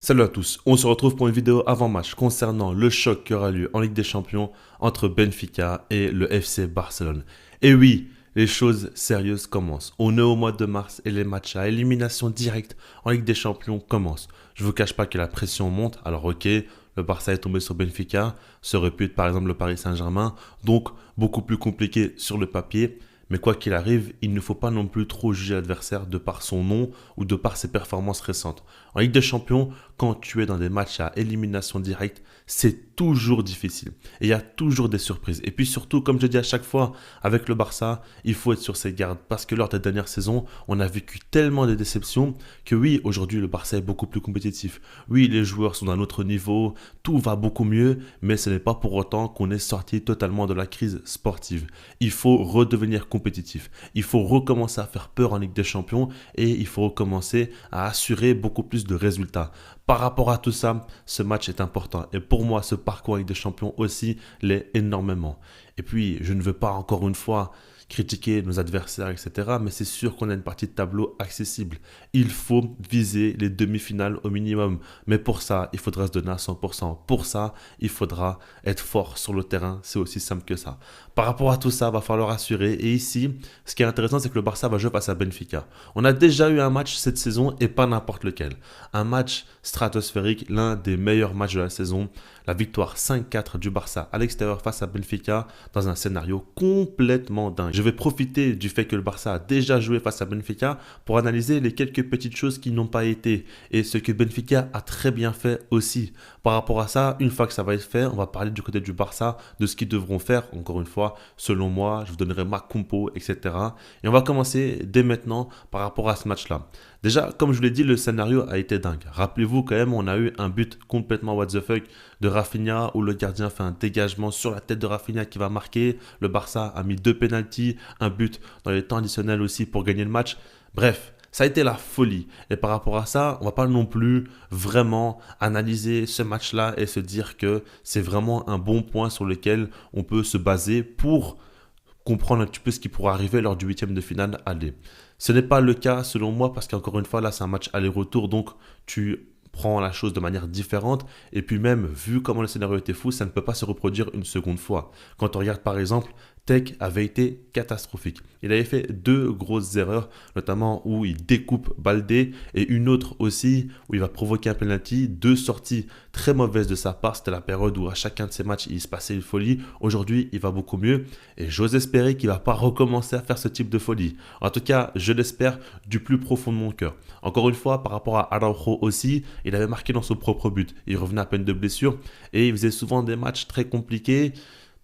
Salut à tous, on se retrouve pour une vidéo avant-match concernant le choc qui aura lieu en Ligue des Champions entre Benfica et le FC Barcelone. Et oui, les choses sérieuses commencent. On est au mois de mars et les matchs à élimination directe en Ligue des Champions commencent. Je vous cache pas que la pression monte, alors ok, le Barça est tombé sur Benfica, ça aurait pu être par exemple le Paris Saint-Germain, donc beaucoup plus compliqué sur le papier. Mais quoi qu'il arrive, il ne faut pas non plus trop juger l'adversaire de par son nom ou de par ses performances récentes. En Ligue des Champions, quand tu es dans des matchs à élimination directe, c'est toujours difficile. Et il y a toujours des surprises. Et puis surtout, comme je dis à chaque fois, avec le Barça, il faut être sur ses gardes. Parce que lors des dernières saisons, on a vécu tellement de déceptions que oui, aujourd'hui, le Barça est beaucoup plus compétitif. Oui, les joueurs sont d'un autre niveau, tout va beaucoup mieux, mais ce n'est pas pour autant qu'on est sorti totalement de la crise sportive. Il faut redevenir compétitif. Il faut recommencer à faire peur en Ligue des Champions et il faut recommencer à assurer beaucoup plus de résultats. Par rapport à tout ça, ce match est important. Et pour moi, ce parcours avec des champions aussi l'est énormément. Et puis, je ne veux pas encore une fois critiquer nos adversaires, etc. Mais c'est sûr qu'on a une partie de tableau accessible. Il faut viser les demi-finales au minimum. Mais pour ça, il faudra se donner à 100%. Pour ça, il faudra être fort sur le terrain. C'est aussi simple que ça. Par rapport à tout ça, il va falloir assurer. Et ici, ce qui est intéressant, c'est que le Barça va jouer face à Benfica. On a déjà eu un match cette saison et pas n'importe lequel. Un match stratosphérique, l'un des meilleurs matchs de la saison. La victoire 5-4 du Barça à l'extérieur face à Benfica dans un scénario complètement dingue. Je vais profiter du fait que le Barça a déjà joué face à Benfica pour analyser les quelques petites choses qui n'ont pas été et ce que Benfica a très bien fait aussi. Par rapport à ça, une fois que ça va être fait, on va parler du côté du Barça, de ce qu'ils devront faire. Encore une fois, selon moi, je vous donnerai ma compo, etc. Et on va commencer dès maintenant par rapport à ce match-là. Déjà, comme je vous l'ai dit, le scénario a été dingue. Rappelez-vous quand même, on a eu un but complètement what the fuck de Rafinha où le gardien fait un dégagement sur la tête de Rafinha qui va marquer. Le Barça a mis 2 pénaltys, un but dans les temps additionnels aussi pour gagner le match. Bref, ça a été la folie. Et par rapport à ça, on va pas non plus vraiment analyser ce match-là et se dire que c'est vraiment un bon point sur lequel on peut se baser pour comprendre un petit peu ce qui pourra arriver lors du huitième de finale aller. Ce n'est pas le cas selon moi parce qu'encore une fois là c'est un match aller-retour donc tu prends la chose de manière différente et puis même vu comment le scénario était fou ça ne peut pas se reproduire une seconde fois. Quand on regarde par exemple Tech avait été catastrophique. Il avait fait 2 grosses erreurs, notamment où il découpe Baldé et une autre aussi où il va provoquer un penalty. 2 sorties très mauvaises de sa part. C'était la période où à chacun de ses matchs il se passait une folie. Aujourd'hui, il va beaucoup mieux et j'ose espérer qu'il ne va pas recommencer à faire ce type de folie. En tout cas, je l'espère du plus profond de mon cœur. Encore une fois, par rapport à Araujo aussi, il avait marqué dans son propre but. Il revenait à peine de blessure et il faisait souvent des matchs très compliqués.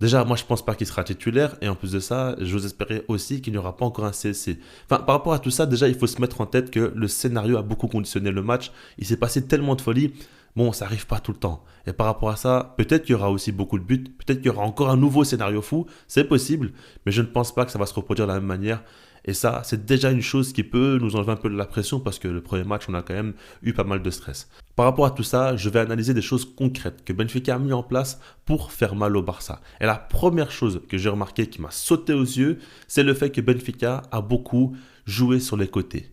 Déjà, moi, je pense pas qu'il sera titulaire. Et en plus de ça, j'ose espérer aussi qu'il n'y aura pas encore un CSC. Enfin, par rapport à tout ça, déjà, il faut se mettre en tête que le scénario a beaucoup conditionné le match. Il s'est passé tellement de folie. Bon, ça arrive pas tout le temps. Et par rapport à ça, peut-être qu'il y aura aussi beaucoup de buts. Peut-être qu'il y aura encore un nouveau scénario fou. C'est possible. Mais je ne pense pas que ça va se reproduire de la même manière. Et ça, c'est déjà une chose qui peut nous enlever un peu de la pression parce que le premier match, on a quand même eu pas mal de stress. Par rapport à tout ça, je vais analyser des choses concrètes que Benfica a mis en place pour faire mal au Barça. Et la première chose que j'ai remarqué qui m'a sauté aux yeux, c'est le fait que Benfica a beaucoup joué sur les côtés.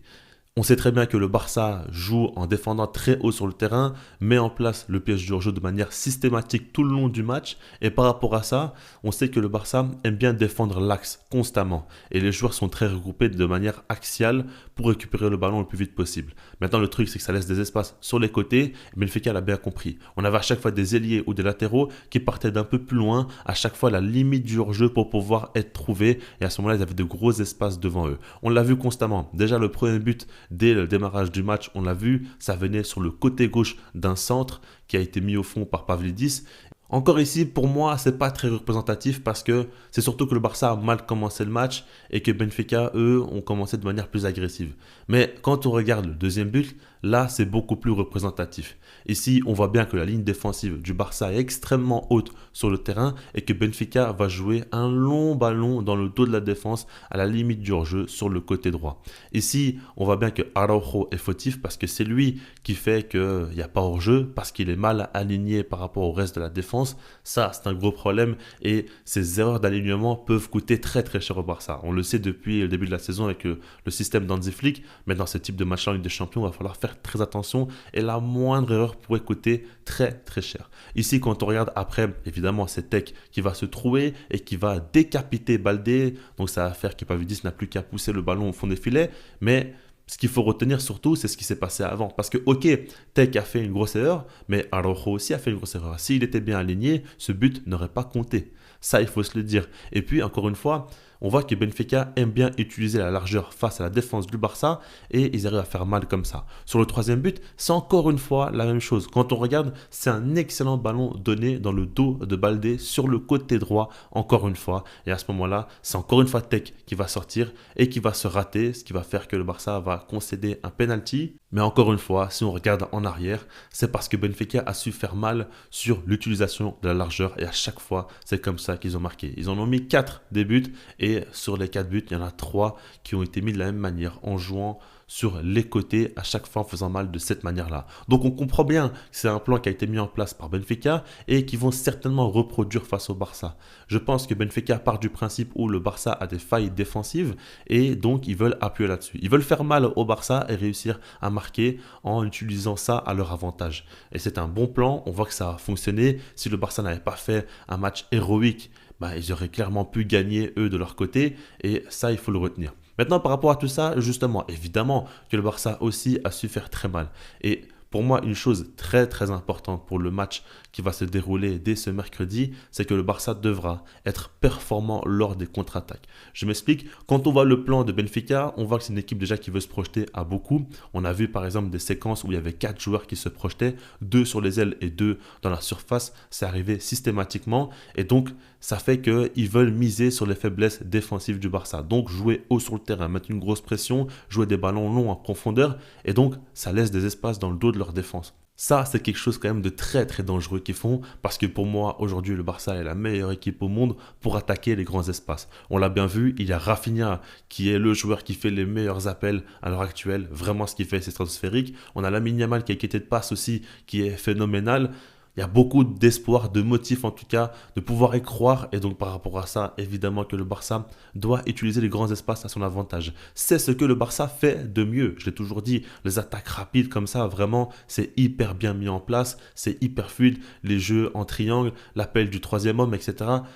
On sait très bien que le Barça joue en défendant très haut sur le terrain, met en place le piège du hors-jeu de manière systématique tout le long du match. Et par rapport à ça, on sait que le Barça aime bien défendre l'axe constamment. Et les joueurs sont très regroupés de manière axiale pour récupérer le ballon le plus vite possible. Maintenant, le truc, c'est que ça laisse des espaces sur les côtés. Mais Benfica l'a bien compris. On avait à chaque fois des ailiers ou des latéraux qui partaient d'un peu plus loin, à chaque fois la limite du hors-jeu pour pouvoir être trouvés. Et à ce moment-là, ils avaient de gros espaces devant eux. On l'a vu constamment. Déjà, le premier but, dès le démarrage du match, on l'a vu, ça venait sur le côté gauche d'un centre qui a été mis au fond par Pavlidis. Encore ici, pour moi, c'est pas très représentatif parce que c'est surtout que le Barça a mal commencé le match et que Benfica, eux, ont commencé de manière plus agressive. Mais quand on regarde le deuxième but, là, c'est beaucoup plus représentatif. Ici, on voit bien que la ligne défensive du Barça est extrêmement haute sur le terrain et que Benfica va jouer un long ballon dans le dos de la défense à la limite du hors-jeu sur le côté droit. Ici, on voit bien que Araujo est fautif parce que c'est lui qui fait qu'il n'y a pas hors-jeu, parce qu'il est mal aligné par rapport au reste de la défense. Ça, c'est un gros problème et ces erreurs d'alignement peuvent coûter très très cher au Barça. On le sait depuis le début de la saison avec le système d'Hansi Flick, mais dans ce type de match en Ligue des Champions, il va falloir faire faire très attention et la moindre erreur pourrait coûter très très cher. Ici, quand on regarde après, évidemment, c'est Tech qui va se trouver et qui va décapiter Baldé. Donc ça va faire qu'Epavydis n'a plus qu'à pousser le ballon au fond des filets. Mais ce qu'il faut retenir surtout, c'est ce qui s'est passé avant. Parce que, ok, Tech a fait une grosse erreur, mais Araujo aussi a fait une grosse erreur. S'il était bien aligné, ce but n'aurait pas compté. Ça, il faut se le dire. Et puis, encore une fois, on voit que Benfica aime bien utiliser la largeur face à la défense du Barça et ils arrivent à faire mal comme ça. Sur le troisième but, c'est encore une fois la même chose. Quand on regarde, c'est un excellent ballon donné dans le dos de Baldé sur le côté droit, encore une fois. Et à ce moment-là, c'est encore une fois Tech qui va sortir et qui va se rater, ce qui va faire que le Barça va concéder un penalty. Mais encore une fois, si on regarde en arrière, c'est parce que Benfica a su faire mal sur l'utilisation de la largeur et à chaque fois, c'est comme ça qu'ils ont marqué. Ils en ont mis 4 des buts et sur les 4 buts, il y en a 3 qui ont été mis de la même manière en jouant sur les côtés, à chaque fois en faisant mal de cette manière-là. Donc on comprend bien que c'est un plan qui a été mis en place par Benfica et qui vont certainement reproduire face au Barça. Je pense que Benfica part du principe où le Barça a des failles défensives et donc ils veulent appuyer là-dessus. Ils veulent faire mal au Barça et réussir à marquer en utilisant ça à leur avantage. Et c'est un bon plan, on voit que ça a fonctionné. Si le Barça n'avait pas fait un match héroïque, ils auraient clairement pu gagner eux de leur côté et ça il faut le retenir. Maintenant, par rapport à tout ça, justement, évidemment que le Barça aussi a su faire très mal. Et pour moi, une chose très très importante pour le match qui va se dérouler dès ce mercredi, c'est que le Barça devra être performant lors des contre-attaques. Je m'explique, quand on voit le plan de Benfica, on voit que c'est une équipe déjà qui veut se projeter à beaucoup. On a vu par exemple des séquences où il y avait 4 joueurs qui se projetaient, 2 sur les ailes et 2 dans la surface. C'est arrivé systématiquement et donc ça fait qu'ils veulent miser sur les faiblesses défensives du Barça. Donc jouer haut sur le terrain, mettre une grosse pression, jouer des ballons longs en profondeur et donc ça laisse des espaces dans le dos de leur défense. Ça, c'est quelque chose quand même de très très dangereux qu'ils font parce que pour moi, aujourd'hui, le Barça est la meilleure équipe au monde pour attaquer les grands espaces. On l'a bien vu, il y a Rafinha qui est le joueur qui fait les meilleurs appels à l'heure actuelle. Vraiment, ce qu'il fait, c'est stratosphérique. On a Lamine Yamal qui a quitté de passe aussi, qui est phénoménal. Il y a beaucoup d'espoir, de motifs en tout cas, de pouvoir y croire. Et donc par rapport à ça, évidemment que le Barça doit utiliser les grands espaces à son avantage. C'est ce que le Barça fait de mieux. Je l'ai toujours dit, les attaques rapides comme ça, vraiment, c'est hyper bien mis en place. C'est hyper fluide. Les jeux en triangle, l'appel du troisième homme, etc.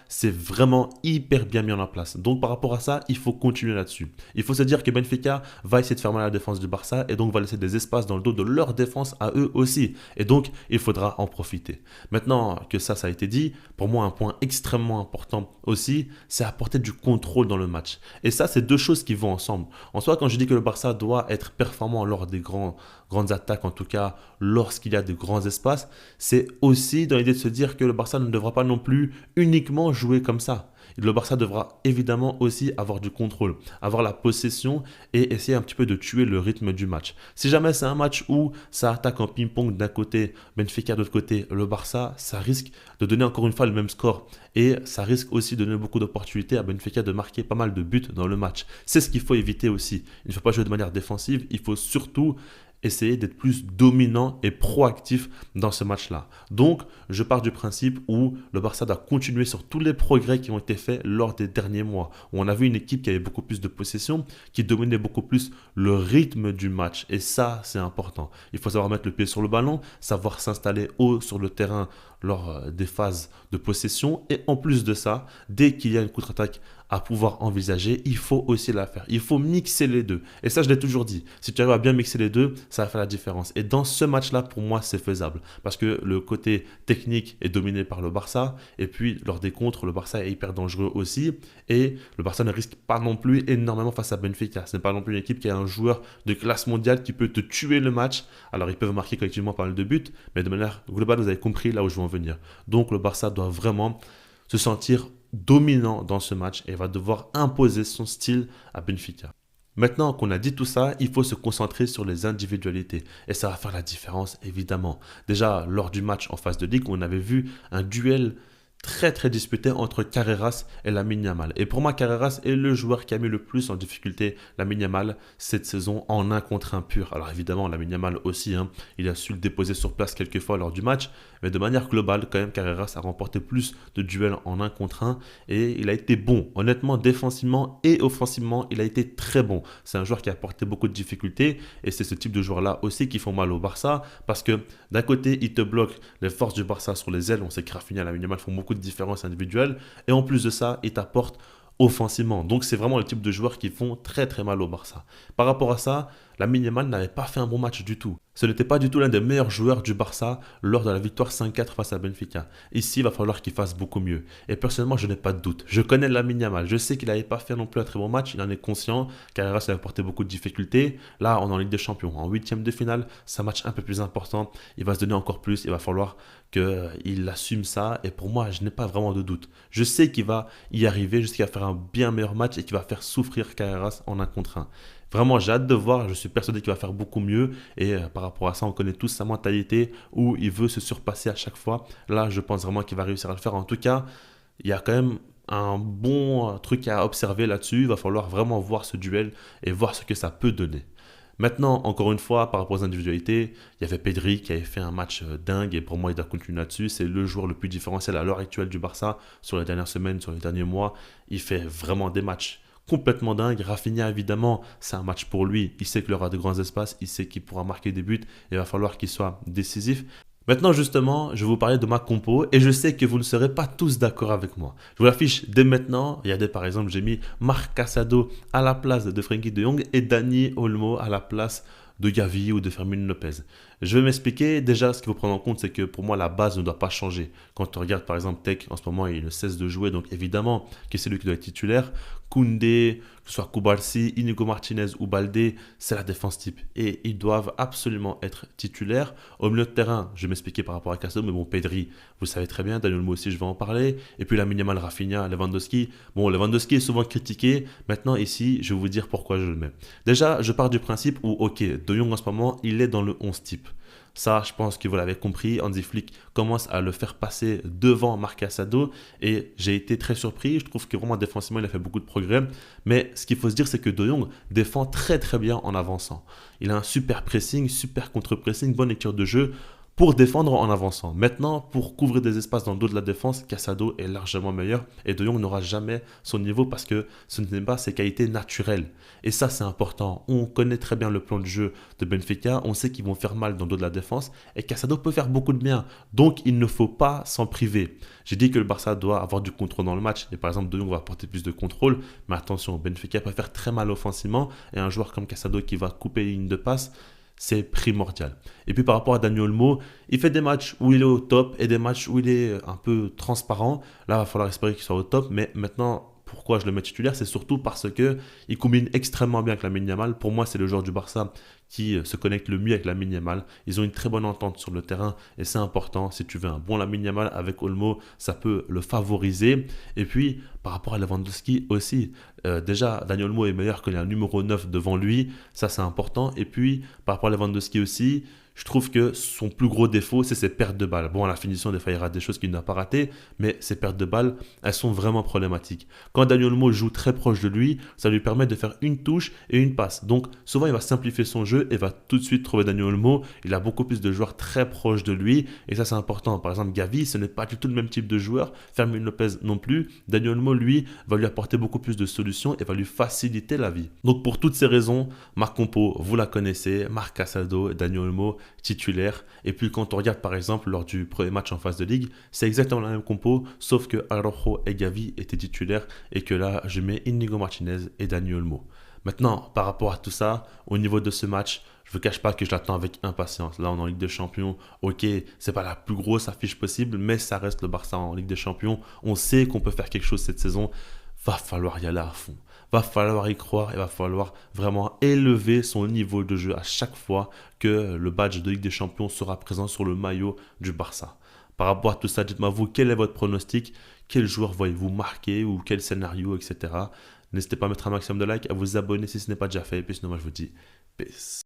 C'est vraiment hyper bien mis en place. Donc par rapport à ça, il faut continuer là-dessus. Il faut se dire que Benfica va essayer de faire mal à la défense du Barça et donc va laisser des espaces dans le dos de leur défense à eux aussi. Et donc, il faudra en profiter. Maintenant que ça a été dit, pour moi un point extrêmement important aussi, c'est apporter du contrôle dans le match. Et ça, c'est deux choses qui vont ensemble. En soi, quand je dis que le Barça doit être performant lors des grandes attaques, en tout cas lorsqu'il y a de grands espaces, c'est aussi dans l'idée de se dire que le Barça ne devra pas non plus uniquement jouer comme ça. Le Barça devra évidemment aussi avoir du contrôle, avoir la possession et essayer un petit peu de tuer le rythme du match. Si jamais c'est un match où ça attaque en ping-pong d'un côté, Benfica de l'autre côté, le Barça, ça risque de donner encore une fois le même score. Et ça risque aussi de donner beaucoup d'opportunités à Benfica de marquer pas mal de buts dans le match. C'est ce qu'il faut éviter aussi. Il ne faut pas jouer de manière défensive, il faut surtout essayer d'être plus dominant et proactif dans ce match-là. Donc, je pars du principe où le Barça doit continuer sur tous les progrès qui ont été faits lors des derniers mois, où on a vu une équipe qui avait beaucoup plus de possession, qui dominait beaucoup plus le rythme du match. Et ça, c'est important. Il faut savoir mettre le pied sur le ballon, savoir s'installer haut sur le terrain lors des phases de possession. Et en plus de ça, dès qu'il y a une contre-attaque à pouvoir envisager, il faut aussi la faire. Il faut mixer les deux. Et ça, je l'ai toujours dit. Si tu arrives à bien mixer les deux, ça va faire la différence. Et dans ce match-là, pour moi, c'est faisable. Parce que le côté technique est dominé par le Barça. Et puis, lors des contres, le Barça est hyper dangereux aussi. Et le Barça ne risque pas non plus énormément face à Benfica. Ce n'est pas non plus une équipe qui a un joueur de classe mondiale qui peut te tuer le match. Alors, ils peuvent marquer collectivement pas mal de buts. Mais de manière globale, vous avez compris là où je veux en venir. Donc, le Barça doit vraiment se sentir dominant dans ce match et va devoir imposer son style à Benfica. Maintenant qu'on a dit tout ça, il faut se concentrer sur les individualités et ça va faire la différence évidemment. Déjà lors du match en phase de ligue, on avait vu un duel très très disputé entre Carreras et Lamine Yamal. Et pour moi, Carreras est le joueur qui a mis le plus en difficulté Lamine Yamal cette saison en un contre un pur. Alors évidemment, Lamine Yamal aussi, hein, il a su le déposer sur place quelques fois lors du match, mais de manière globale, quand même, Carreras a remporté plus de duels en un contre un et il a été bon. Honnêtement, défensivement et offensivement, il a été très bon. C'est un joueur qui a apporté beaucoup de difficultés et c'est ce type de joueurs-là aussi qui font mal au Barça parce que d'un côté, il te bloque les forces du Barça sur les ailes. On sait que Rafinha et Lamine Yamal font beaucoup de différences individuelles. Et en plus de ça, il t'apporte offensivement. Donc c'est vraiment le type de joueurs qui font très très mal au Barça. Par rapport à ça, Lamine Yamal n'avait pas fait un bon match du tout. Ce n'était pas du tout l'un des meilleurs joueurs du Barça lors de la victoire 5-4 face à Benfica. Ici, il va falloir qu'il fasse beaucoup mieux. Et personnellement, je n'ai pas de doute. Je connais Lamine Yamal. Je sais qu'il n'avait pas fait non plus un très bon match. Il en est conscient. Carreras lui a apporté beaucoup de difficultés. Là, on est en Ligue des Champions. En huitième de finale, c'est un match un peu plus important. Il va se donner encore plus. Il va falloir qu'il assume ça. Et pour moi, je n'ai pas vraiment de doute. Je sais qu'il va y arriver. Je sais qu'il va faire un bien meilleur match et qu'il va faire souffrir Carreras en un contre un. Vraiment, j'ai hâte de voir. Je suis persuadé qu'il va faire beaucoup mieux. Et par rapport à ça, on connaît tous sa mentalité où il veut se surpasser à chaque fois. Là, je pense vraiment qu'il va réussir à le faire. En tout cas, il y a quand même un bon truc à observer là-dessus. Il va falloir vraiment voir ce duel et voir ce que ça peut donner. Maintenant, encore une fois, par rapport aux individualités, il y avait Pedri qui avait fait un match dingue et pour moi, il doit continuer là-dessus. C'est le joueur le plus différentiel à l'heure actuelle du Barça sur les dernières semaines, sur les derniers mois. Il fait vraiment des matchs complètement dingues. Rafinha, évidemment, c'est un match pour lui. Il sait qu'il aura de grands espaces, il sait qu'il pourra marquer des buts et il va falloir qu'il soit décisif. Maintenant, justement, je vais vous parler de ma compo et je sais que vous ne serez pas tous d'accord avec moi. Je vous l'affiche dès maintenant. Regardez, par exemple, j'ai mis Marc Casado à la place de Frenkie de Jong et Dani Olmo à la place de Gavi ou de Fermin Lopez. Je vais m'expliquer. Déjà, ce qu'il faut prendre en compte, c'est que pour moi, la base ne doit pas changer. Quand on regarde, par exemple, Tech, en ce moment, il ne cesse de jouer. Donc, évidemment, que c'est lui qui doit être titulaire. Koundé, que ce soit Koubarsi, Inigo Martinez ou Baldé, c'est la défense type. Et ils doivent absolument être titulaires. Au milieu de terrain, je vais m'expliquer par rapport à Casado, mais bon, Pedri, vous le savez très bien. Daniel Olmo aussi, je vais en parler. Et puis, Lamine Yamal, Rafinha, Lewandowski. Bon, Lewandowski est souvent critiqué. Maintenant, ici, je vais vous dire pourquoi je le mets. Déjà, je pars du principe où, ok, De Jong en ce moment, il est dans le 11 type. Ça, je pense que vous l'avez compris. Hansi Flick commence à le faire passer devant Marc Casado et j'ai été très surpris. Je trouve que vraiment défensivement, il a fait beaucoup de progrès. Mais ce qu'il faut se dire, c'est que De Jong défend très très bien en avançant. Il a un super pressing, super contre-pressing, bonne lecture de jeu pour défendre en avançant. Maintenant, pour couvrir des espaces dans le dos de la défense, Casado est largement meilleur et De Jong n'aura jamais son niveau parce que ce n'est pas ses qualités naturelles. Et ça, c'est important. On connaît très bien le plan de jeu de Benfica, on sait qu'ils vont faire mal dans le dos de la défense et Casado peut faire beaucoup de bien. Donc, il ne faut pas s'en priver. J'ai dit que le Barça doit avoir du contrôle dans le match et par exemple, De Jong va apporter plus de contrôle, mais attention, Benfica peut faire très mal offensivement et un joueur comme Casado qui va couper les lignes de passe, c'est primordial. Et puis par rapport à Dani Olmo, il fait des matchs où il est au top et des matchs où il est un peu transparent. Là, il va falloir espérer qu'il soit au top. Mais maintenant, pourquoi je le mets titulaire? C'est surtout parce qu'il combine extrêmement bien avec Lamine Yamal. Pour moi, c'est le joueur du Barça qui se connecte le mieux avec Lamine Yamal. Ils ont une très bonne entente sur le terrain et c'est important. Si tu veux un bon Lamine Yamal avec Olmo, ça peut le favoriser. Et puis, par rapport à Lewandowski aussi, déjà, Daniel Olmo est meilleur qu'il y a un numéro 9 devant lui. Ça, c'est important. Et puis, par rapport à Lewandowski aussi, je trouve que son plus gros défaut, c'est ses pertes de balles. Bon, à la finition, des fois, il rate des choses qu'il n'a pas ratées, mais ses pertes de balles, elles sont vraiment problématiques. Quand Daniel Olmo joue très proche de lui, ça lui permet de faire une touche et une passe. Donc, souvent, il va simplifier son jeu et va tout de suite trouver Daniel Olmo. Il a beaucoup plus de joueurs très proches de lui et ça, c'est important. Par exemple, Gavi, ce n'est pas du tout le même type de joueur. Fermin Lopez non plus. Daniel Olmo, lui, va lui apporter beaucoup plus de solutions et va lui faciliter la vie. Donc, pour toutes ces raisons, ma compo, vous la connaissez. Marc Casado, Daniel Olmo, titulaire. Et puis quand on regarde par exemple lors du premier match en phase de ligue, c'est exactement la même compo, sauf que Araujo et Gavi étaient titulaires et que là je mets Inigo Martinez et Dani Olmo. Maintenant, par rapport à tout ça, au niveau de ce match, je ne vous cache pas que je l'attends avec impatience. Là, on est en Ligue des Champions. Ok, c'est pas la plus grosse affiche possible, mais ça reste le Barça en Ligue des Champions. On sait qu'on peut faire quelque chose cette saison. Va falloir y aller à fond. Va falloir y croire et va falloir vraiment élever son niveau de jeu à chaque fois que le badge de Ligue des Champions sera présent sur le maillot du Barça. Par rapport à tout ça, dites-moi vous, quel est votre pronostic? Quel joueur voyez-vous marquer ou quel scénario, etc. N'hésitez pas à mettre un maximum de likes, à vous abonner si ce n'est pas déjà fait. Et puis sinon, moi je vous dis peace.